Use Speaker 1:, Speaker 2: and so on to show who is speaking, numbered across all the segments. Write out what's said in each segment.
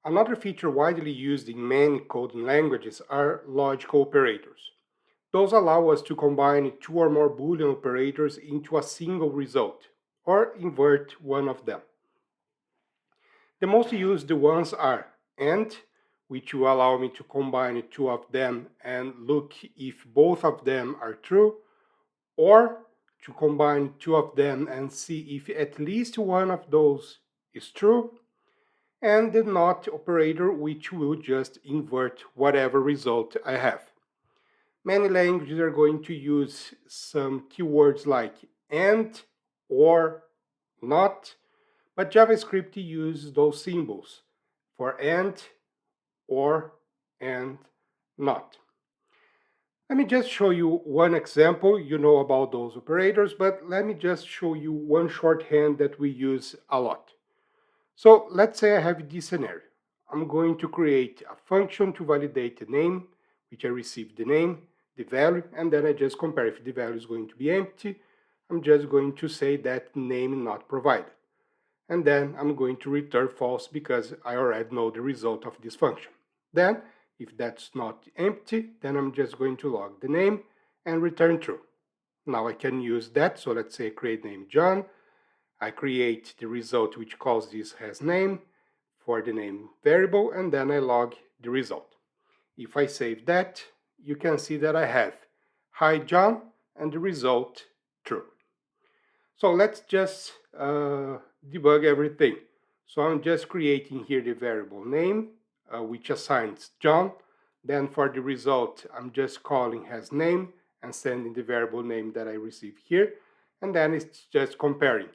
Speaker 1: Another feature widely used in many coding languages are logical operators. Those allow us to combine two or more Boolean operators into a single result, or invert one of them. The most used ones are AND, which will allow me to combine two of them and look if both of them are true, or to combine two of them and see if at least one of those is true, and the NOT operator, which will just invert whatever result I have. Many languages are going to use some keywords like AND or NOT, but JavaScript uses those symbols for AND or and NOT. Let me just show you one example. You know about those operators, but let me just show you one shorthand that we use a lot. So let's say I have this scenario. I'm going to create a function to validate the name, which I receive the name, the value, and then I just compare if the value is going to be empty. I'm just going to say that name not provided. And then I'm going to return false because I already know the result of this function. Then, if that's not empty, then I'm just going to log the name and return true. Now I can use that, so let's say create name John. I create the result which calls this as name for the name variable, and then I log the result. If I save that, you can see that I have hi John and the result true. So let's just debug everything. So I'm just creating here the variable name, which assigns John. Then for the result, I'm just calling as name and sending the variable name that I received here. And then it's just comparing.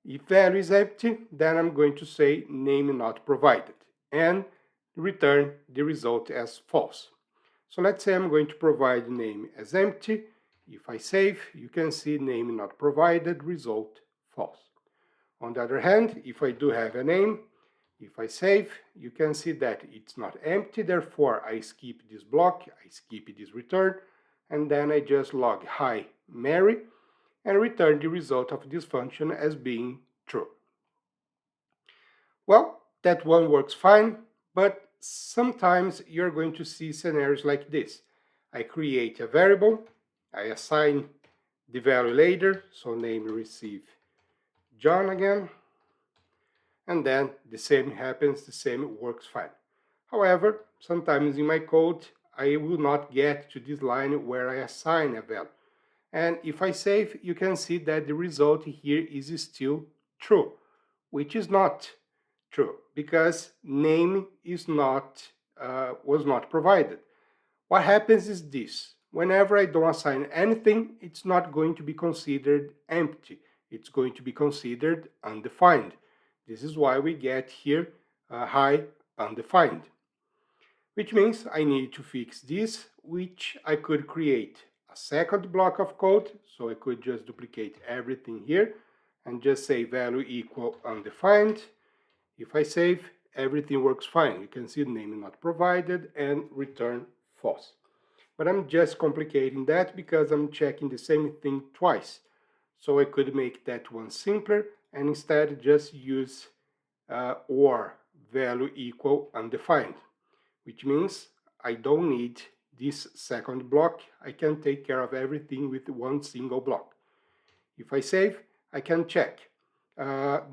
Speaker 1: If value is empty, then I'm going to say name not provided and return the result as false. So let's say I'm going to provide name as empty. If I save, you can see name not provided, result false. On the other hand, if I do have a name, if I save, you can see that it's not empty, therefore I skip this block, I skip this return, and then I just log hi Mary and return the result of this function as being true. Well, that one works fine, but sometimes you're going to see scenarios like this. I create a variable, I assign the value later, so name receive John again, and then the same happens, the same works fine. However, sometimes in my code, I will not get to this line where I assign a value. And if I save, you can see that the result here is still true, which is not true because name is not was not provided. What happens is this: whenever I don't assign anything, it's not going to be considered empty. It's going to be considered undefined. This is why we get here high undefined, which means I need to fix this, which I could create a second block of code. So I could just duplicate everything here and just say value equal undefined. If I save, everything works fine. You can see the name not provided and return false. But I'm just complicating that because I'm checking the same thing twice. So I could make that one simpler and instead just use or value equal undefined, which means I don't need this second block. I can take care of everything with one single block. If I save, I can check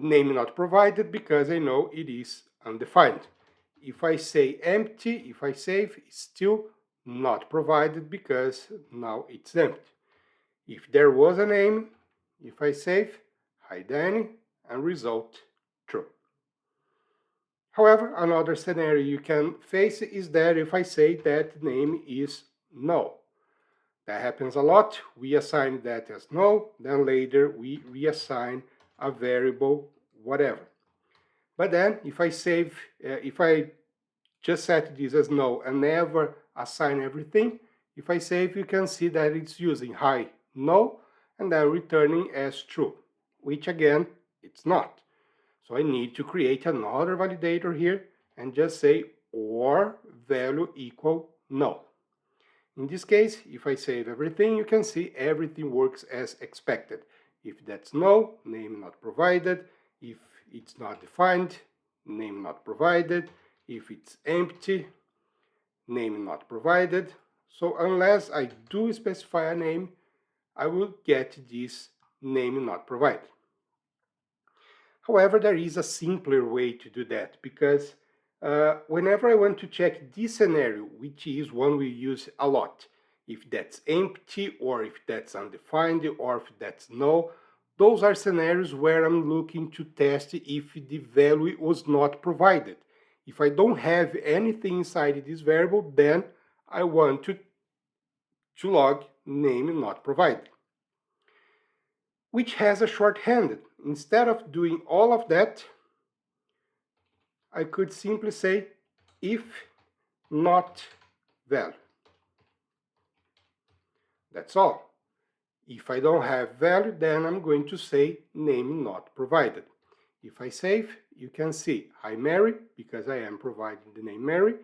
Speaker 1: name not provided because I know it is undefined. If I say empty, if I save, it's still not provided because now it's empty. If there was a name, if I save, hi Danny, and result true. However, another scenario you can face is that if I say that name is null. That happens a lot. We assign that as null, then later we reassign a variable, whatever. But then if I save, if I just set this as null and never assign everything, if I save, you can see that it's using hi null and then returning as true, which again, it's not. So I need to create another validator here and just say or value equal null. In this case, if I save everything, you can see everything works as expected. If that's null, name not provided. If it's not defined, name not provided. If it's empty, name not provided. So unless I do specify a name, I will get this name not provided. However, there is a simpler way to do that, because whenever I want to check this scenario, which is one we use a lot, if that's empty or if that's undefined or if that's null, those are scenarios where I'm looking to test if the value was not provided. If I don't have anything inside this variable, then I want to log name not provided, which has a shorthand. Instead of doing all of that, I could simply say if not value. That's all. If I don't have value, then I'm going to say name not provided. If I save, you can see hi Mary, because I am providing the name Mary.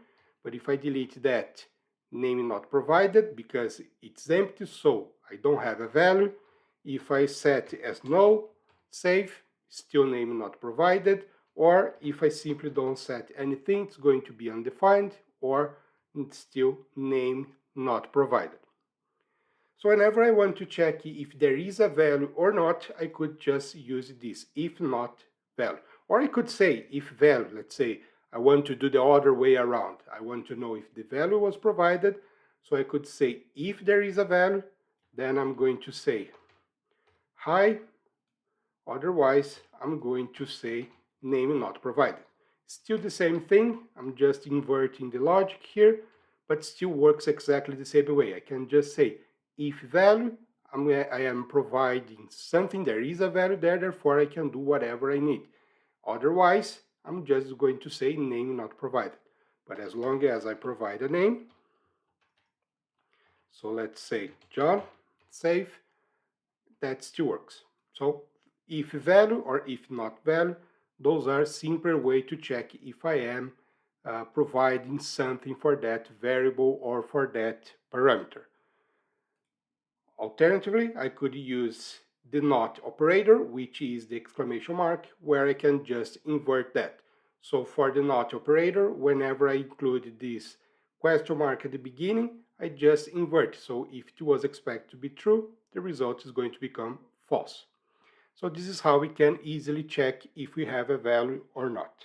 Speaker 1: But if I delete that, name not provided, because it's empty, so I don't have a value. If I set as null, save, still name not provided. Or if I simply don't set anything, it's going to be undefined, or it's still name not provided. So whenever I want to check if there is a value or not, I could just use this if not value. Or I could say if value, let's say I want to do the other way around. I want to know if the value was provided. So I could say if there is a value, then I'm going to say hi. Otherwise, I'm going to say name not provided. Still the same thing. I'm just inverting the logic here, but still works exactly the same way. I can just say if value, I am providing something, there is a value there, therefore I can do whatever I need. Otherwise, I'm just going to say name not provided. But as long as I provide a name, so let's say John, save, that still works. So if value or if not value, those are simpler way to check if I am providing something for that variable or for that parameter. Alternatively, I could use the not operator, which is the exclamation mark, where I can just invert that. So for the not operator, whenever I include this question mark at the beginning, I just invert. So if it was expected to be true, the result is going to become false. So this is how we can easily check if we have a value or not.